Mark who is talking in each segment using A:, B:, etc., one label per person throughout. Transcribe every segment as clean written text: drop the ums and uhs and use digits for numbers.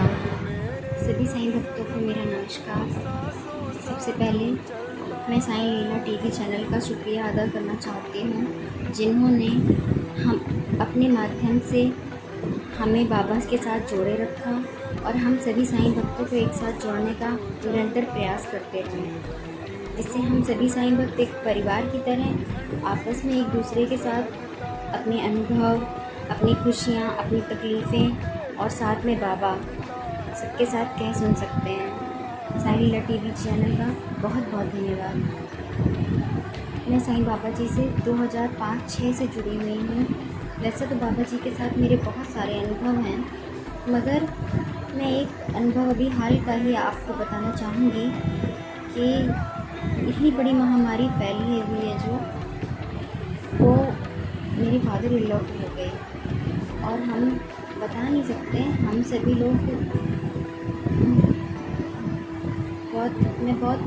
A: राम। सभी साईं भक्तों को मेरा नमस्कार। सबसे पहले मैं साईं लीला टीवी चैनल का शुक्रिया अदा करना चाहती हूँ, जिन्होंने हम अपने माध्यम से हमें बाबा के साथ जोड़े रखा और हम सभी साईं भक्तों को एक साथ जोड़ने का निरंतर प्रयास करते रहे, जिससे हम सभी साईं भक्त एक परिवार की तरह आपस में एक दूसरे के साथ अपने अनुभव, अपनी खुशियाँ, अपनी तकलीफ़ें और साथ में बाबा सबके साथ कह सुन सकते हैं। साईं लीला टीवी चैनल का बहुत बहुत धन्यवाद। मैं साईं बाबा जी से 2005-06 से जुड़ी हुई हूँ। वैसे तो बाबा जी के साथ मेरे बहुत सारे अनुभव हैं, मगर मैं एक अनुभव अभी हाल का ही आपको बताना चाहूँगी कि इतनी बड़ी महामारी फैली हुई है जो वो मेरे फादर इन लॉ को हो गई, और हम बता नहीं सकते। हम सभी लोग मैं बहुत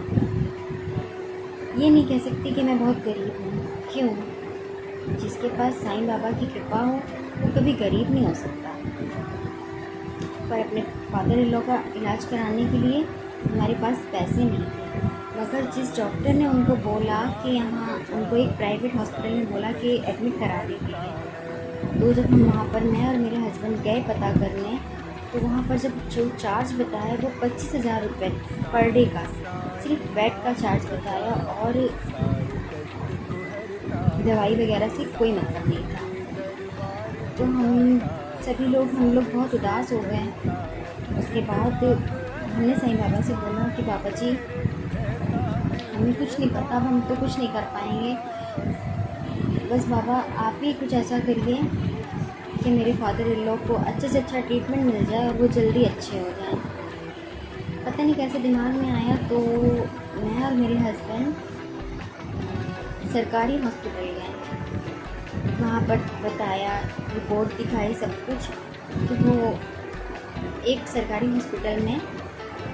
A: ये नहीं कह सकती कि मैं बहुत गरीब हूँ। क्यों? जिसके पास साईं बाबा की कृपा हो वो कभी गरीब नहीं हो सकता। पर अपने फादर इन लॉ का इलाज कराने के लिए हमारे पास पैसे नहीं थे, मगर जिस डॉक्टर ने उनको बोला कि यहाँ उनको एक प्राइवेट हॉस्पिटल में बोला कि एडमिट करा दीजिए, तो जब हम वहाँ पर मैं और मेरे हस्बैंड गए पता करने, तो वहाँ पर जब जो चार्ज बताया वो 25,000 रुपये पर डे का, सिर्फ बेड का चार्ज बताया और दवाई वगैरह से कोई मतलब नहीं था। तो हम लोग बहुत उदास हो गए। उसके बाद हमने साईं बाबा से बोला कि बाबा जी, हमें कुछ नहीं पता, हम तो कुछ नहीं कर पाएंगे, बस बाबा आप ही कुछ ऐसा करिए कि मेरे फादर इन लॉ को अच्छे से अच्छा ट्रीटमेंट मिल जाए और वो जल्दी अच्छे हो जाएं। पता नहीं कैसे दिमाग में आया, तो मैं और मेरे हस्बैंड सरकारी हॉस्पिटल गए। वहाँ पर बताया, रिपोर्ट दिखाई, सब कुछ, तो वो एक सरकारी हॉस्पिटल में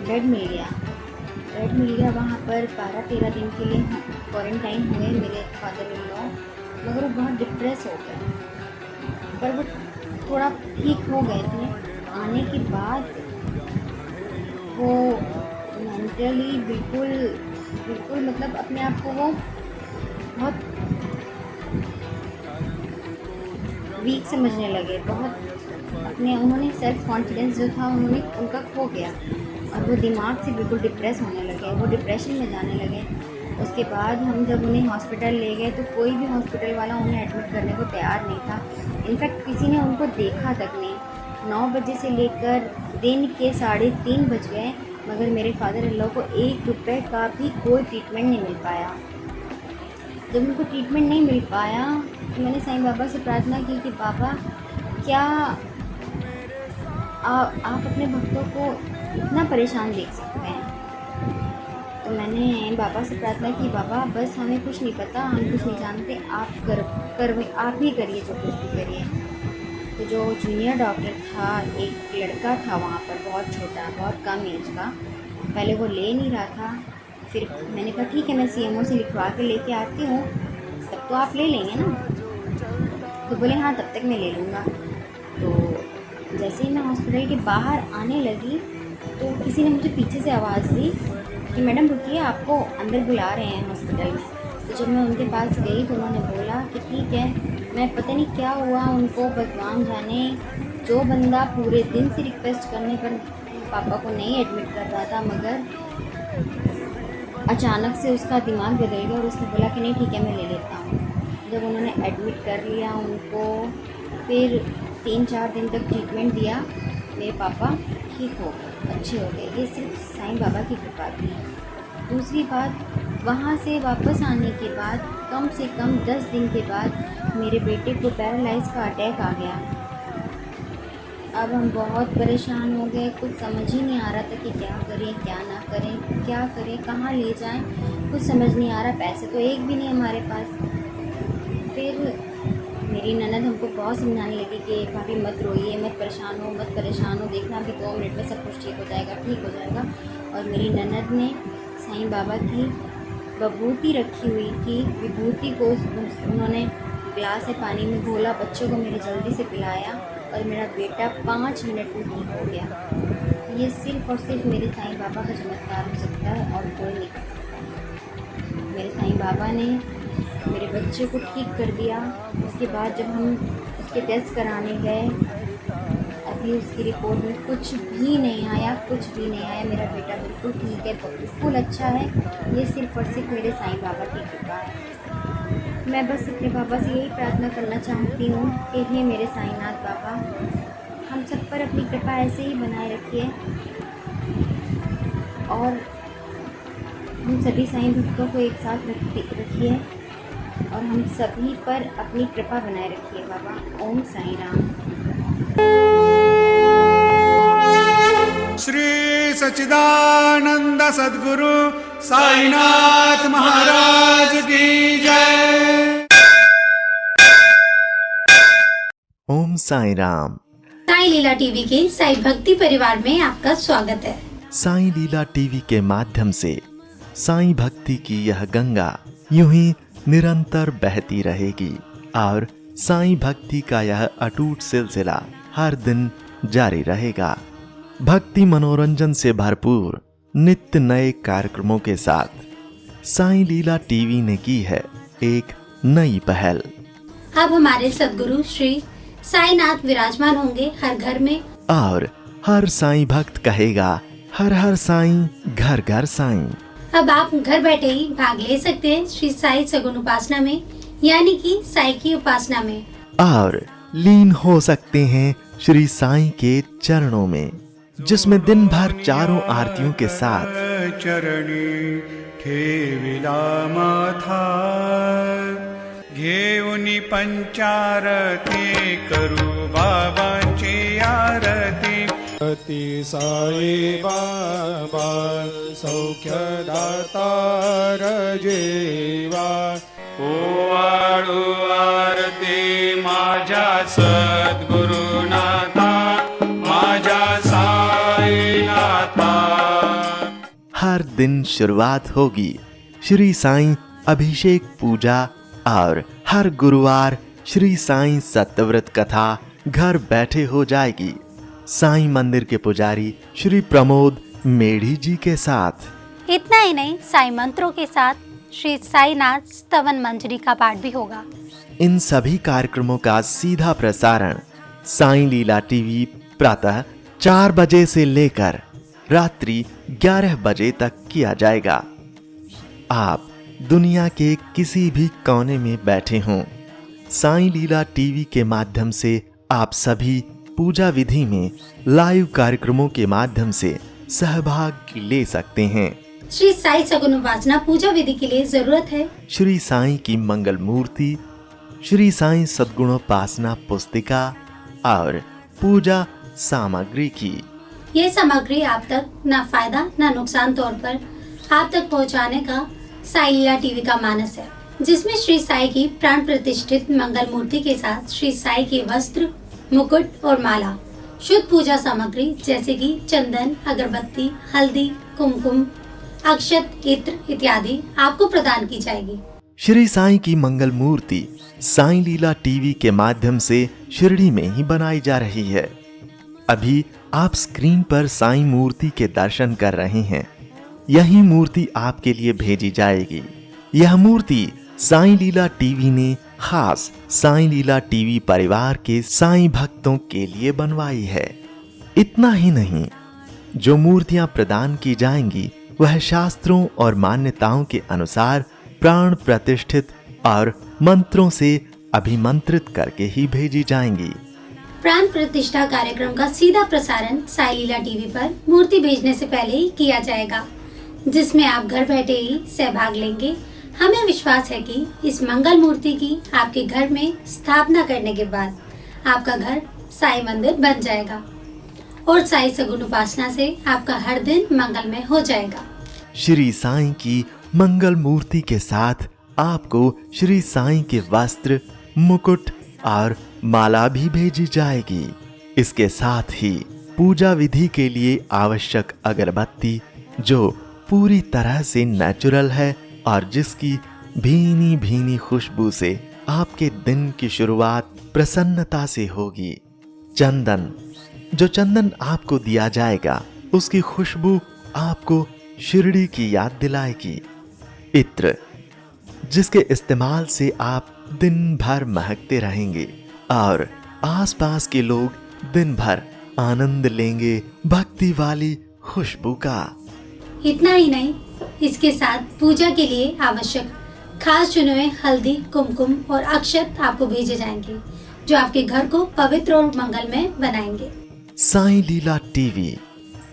A: बेड मिल गया। वहाँ पर 12-13 दिन के लिए क्वारंटाइन हुए मेरे फादर इन लॉ, मगर वो बहुत डिप्रेस हो गए। पर वो थोड़ा ठीक हो गए थे। आने के बाद वो मेंटली बिल्कुल मतलब अपने आप को वो बहुत वीक समझने लगे। उन्होंने सेल्फ कॉन्फिडेंस जो था उनका खो गया और वो दिमाग से बिल्कुल डिप्रेस होने लगे, वो डिप्रेशन में जाने लगे। उसके बाद हम जब उन्हें हॉस्पिटल ले गए तो कोई भी हॉस्पिटल वाला उन्हें एडमिट करने को तैयार नहीं था। इनफैक्ट किसी ने उनको देखा तक नहीं। 9 बजे से लेकर दिन के 3:30 बज गए, मगर मेरे फादर इन लॉ को 1 रुपये का भी कोई ट्रीटमेंट नहीं मिल पाया। जब उनको ट्रीटमेंट नहीं मिल पाया तो मैंने साईं बाबा से प्रार्थना की कि बाबा, क्या आप अपने भक्तों को इतना परेशान देख सकते हैं? तो मैंने बाबा से प्रार्थना की, बाबा बस हमें कुछ नहीं पता, हम कुछ नहीं जानते, आप ही करिए जो कुछ भी करिए। तो जो जूनियर डॉक्टर था, एक लड़का था वहाँ पर, बहुत छोटा, बहुत कम एज का, पहले वो ले नहीं रहा था। फिर मैंने कहा ठीक है, मैं सीएमओ से लिखवा के लेके आती हूँ, तब तो आप ले लेंगे ना? तो बोले हाँ, तब तक मैं ले लूँगा। तो जैसे ही मैं हॉस्पिटल के बाहर आने लगी तो किसी ने मुझे पीछे से आवाज़ दी कि मैडम रुकिए, आपको अंदर बुला रहे हैं हॉस्पिटल में। तो जब मैं उनके पास गई तो उन्होंने बोला कि ठीक है। मैं पता नहीं क्या हुआ उनको, भगवान जाने, जो बंदा पूरे दिन से रिक्वेस्ट करने पर पापा को नहीं एडमिट कर रहा था, मगर अचानक से उसका दिमाग बदल गया और उसने बोला कि नहीं ठीक है, मैं ले लेता हूँ। जब उन्होंने एडमिट कर लिया उनको, फिर 3-4 दिन तक ट्रीटमेंट दिया, मेरे पापा ठीक हो गए, अच्छे हो गए। ये सिर्फ साईं बाबा की कृपा थी। दूसरी बात, वहाँ से वापस आने के बाद कम से कम 10 दिन के बाद मेरे बेटे को पैरालाइज का अटैक आ गया। अब हम बहुत परेशान हो गए, कुछ समझ ही नहीं आ रहा था कि क्या करें क्या ना करें, क्या करें, कहाँ ले जाएं, कुछ समझ नहीं आ रहा। पैसे तो एक भी नहीं हमारे पास। फिर मेरी ननद हमको बहुत समझाने लगी कि भाभी मत रोइए, मत परेशान हो, देखना अभी 2 मिनट में सब कुछ ठीक हो जाएगा। और मेरी ननद ने साईं बाबा की विभूति रखी हुई थी, विभूति को उन्होंने ग्लास से पानी में घोला, बच्चों को मेरे जल्दी से पिलाया और मेरा बेटा 5 मिनट में ठीक हो गया। ये सिर्फ़ और सिर्फ मेरे साईं बाबा का चमत्कार हो सकता है और कोई नहीं कर सकता। मेरे साईं बाबा ने मेरे बच्चे को ठीक कर दिया। उसके बाद जब हम उसके टेस्ट कराने गए, अभी उसकी रिपोर्ट में कुछ भी नहीं आया, कुछ भी नहीं आया। मेरा बेटा बिल्कुल ठीक है, बिल्कुल अच्छा है। ये सिर्फ़ और सिर्फ मेरे साईं बाबा की कृपा है। मैं बस अपने बाबा से यही प्रार्थना करना चाहती हूँ कि हे मेरे साईंनाथ बाबा, हम सब पर अपनी कृपा ऐसे ही बनाए रखिए और हम सभी साईं भक्तों को एक साथ रखिए और हम सभी पर अपनी कृपा बनाए रखिए बाबा। ओम साईं राम।
B: श्री सच्चिदानंद सद्गुरु साईनाथ महाराज की जय।
C: ओम साई राम।
D: साई लीला टीवी के साई भक्ति परिवार में आपका स्वागत है।
C: साई लीला टीवी के माध्यम से साई भक्ति की यह गंगा यूं ही निरंतर बहती रहेगी और साई भक्ति का यह अटूट सिलसिला हर दिन जारी रहेगा। भक्ति मनोरंजन से भरपूर नित्य नए कार्यक्रमों के साथ साई लीला टीवी ने की है एक नई पहल।
D: अब हमारे सद्गुरु श्री साईनाथ विराजमान होंगे हर घर में
C: और हर साईं भक्त कहेगा हर हर साईं, घर घर साईं।
D: अब आप घर बैठे ही भाग ले सकते हैं श्री साई सगुन उपासना में, यानी कि साई की उपासना में,
C: और लीन हो सकते हैं श्री साईं के चरणों में, जिसमें दिन भर चारों आरतियों के साथ
B: चरणी ठेविला माथा घेऊनी पंचारती करू बाबांची आरती।
E: अति साई बाबा सौख्यदातार जेवा
B: ओवाळू आरती माझ्या सद्गुरुनाथा, माझ्या साईनाथा।
C: हर दिन शुरुआत होगी श्री साईं अभिषेक पूजा और हर गुरुवार श्री साईं सत्यव्रत कथा घर बैठे हो जाएगी साईं मंदिर के पुजारी श्री प्रमोद मेढ़ी जी के साथ।
D: इतना ही नहीं, साई मंत्रों के साथ श्री साईनाथ स्तवन मंजरी का पाठ भी होगा।
C: इन सभी कार्यक्रमों का सीधा प्रसारण साईं लीला टीवी प्रातः 4 बजे से लेकर रात्रि 11 बजे तक किया जाएगा। आप दुनिया के किसी भी कोने में बैठे हों, साईं लीला टीवी के माध्यम से आप सभी पूजा विधि में लाइव कार्यक्रमों के माध्यम से सहभाग ले सकते हैं।
D: श्री साई सगुन उपासना पूजा विधि के लिए जरूरत है
C: श्री साईं की मंगल मूर्ति, श्री साईं सद्गुणोपासना पुस्तिका और पूजा सामग्री की।
D: ये सामग्री आप तक न फायदा न नुकसान तौर पर आप तक पहुंचाने का साई लीला टीवी का मानस है, जिसमें श्री साई की प्राण प्रतिष्ठित मंगल मूर्ति के साथ श्री साई के वस्त्र, मुकुट और माला, शुद्ध पूजा सामग्री जैसे कि चंदन, अगरबत्ती, हल्दी, कुमकुम, अक्षत, इत्र इत्यादि आपको प्रदान की जाएगी।
C: श्री साईं की मंगल मूर्ति साईं लीला टीवी के माध्यम से शिरडी में ही बनाई जा रही है। अभी आप स्क्रीन पर साईं मूर्ति के दर्शन कर रहे हैं। यही मूर्ति आपके लिए भेजी जाएगी। यह मूर्ति साईं लीला टीवी ने खास साईं लीला टीवी परिवार के साईं भक्तों के लिए बनवाई है। इतना ही नहीं, जो मूर्तियां प्रदान की जाएंगी वह शास्त्रों और मान्यताओं के अनुसार प्राण प्रतिष्ठित और मंत्रों से अभिमंत्रित करके ही भेजी जाएंगी।
D: प्राण प्रतिष्ठा कार्यक्रम का सीधा प्रसारण साई लीला टीवी पर मूर्ति भेजने से पहले ही किया जाएगा, जिसमें आप घर बैठे ही सहभाग लेंगे। हमें विश्वास है कि इस मंगल मूर्ति की आपके घर में स्थापना करने के बाद आपका घर साई मंदिर बन जाएगा और साई सगुन उपासना से आपका हर दिन मंगलमय हो जाएगा।
C: श्री साईं की मंगल मूर्ति के साथ आपको श्री साईं के वस्त्र, मुकुट और माला भी भेजी जाएगी। इसके साथ ही पूजा विधि के लिए आवश्यक अगरबत्ती, जो पूरी तरह से नेचुरल है और जिसकी भीनी भीनी खुशबू से आपके दिन की शुरुआत प्रसन्नता से होगी। चंदन, जो चंदन आपको दिया जाएगा उसकी खुशबू आपको शिरडी की याद दिलाएगी। इत्र, जिसके इस्तेमाल से आप दिन भर महकते रहेंगे और आसपास के लोग दिन भर आनंद लेंगे भक्ति वाली खुशबू का।
D: इतना ही नहीं, इसके साथ पूजा के लिए आवश्यक खास चुने हुए हल्दी, कुमकुम और अक्षत आपको भेजे जाएंगे, जो आपके घर को पवित्र और मंगलमय बनाएंगे।
C: साईं लीला टीवी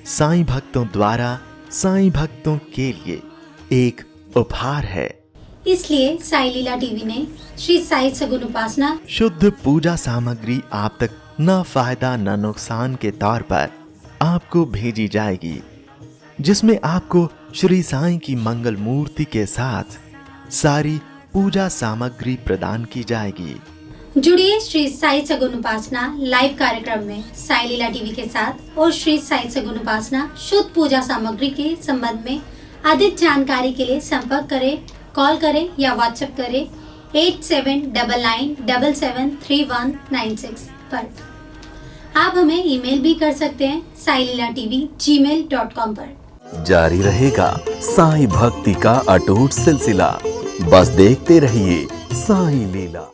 C: साईं भक्तों द्वारा साईं भक्तों के लिए एक उपहार है।
D: इसलिए साईं लीला टीवी ने श्री साई सगुन उपासना
C: शुद्ध पूजा सामग्री आप तक न फायदा न नुकसान के तौर पर आपको भेजी जाएगी, जिसमें आपको श्री साईं की मंगल मूर्ति के साथ सारी पूजा सामग्री प्रदान की जाएगी।
D: जुड़िए श्री साई सगुन उपासना लाइव कार्यक्रम में साई लीला टीवी के साथ और श्री साई सगुन उपासना शुद्ध पूजा सामग्री के संबंध में अधिक जानकारी के लिए संपर्क करें, कॉल करें या व्हाट्सएप करें 8799773196 पर। आप हमें ईमेल भी कर सकते हैं sailila.tv@gmail.com पर।
F: जारी रहेगा साईं भक्ति का अटूट सिलसिला। बस देखते रहिए साईं लीला।